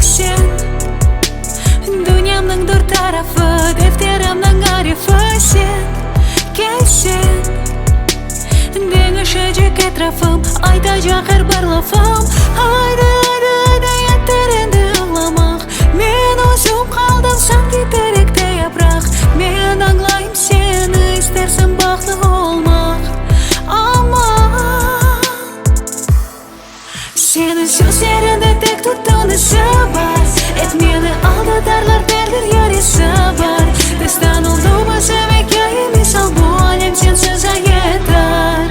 sen dünyamның dört tarafı, defterimның arifi sen. Kelsen dengişecek etrafım, aytacak her bir lafım. Haydi haydi haydi yeter endi ağlamak. Men özüm kaldım sanki terekte yaprak. Men anlayım seni, istersen baklı olmak. Ama senin sözlerinde tek tuttuğunu var. Etmeni aldatarlar derler yarısı var. Destan olduğumu sevmek yayı misal, bu alem sensiz yeter.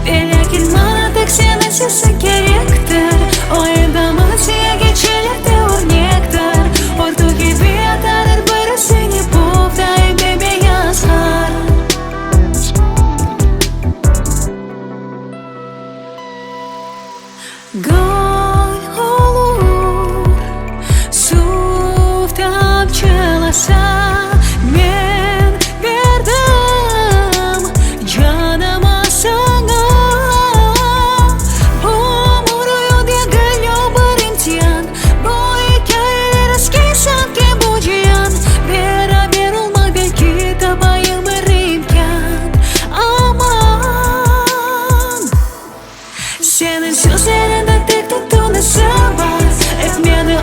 Belki bana tek senin sesin gerektir. O evdamız ya geçerler de örnektir. Ordu gibi atarır birisini buğday bebeyaz har. Gol olur suv tamçılasa, men verdim canıma sana. Umuruyum diye geliyor bir imtihan. Bu hikayeler eski sanki bu cihan. Beraber olmak belki tabayım bir imkan. Aman senin sözlerinde tek tuttuğunu var. Etmeni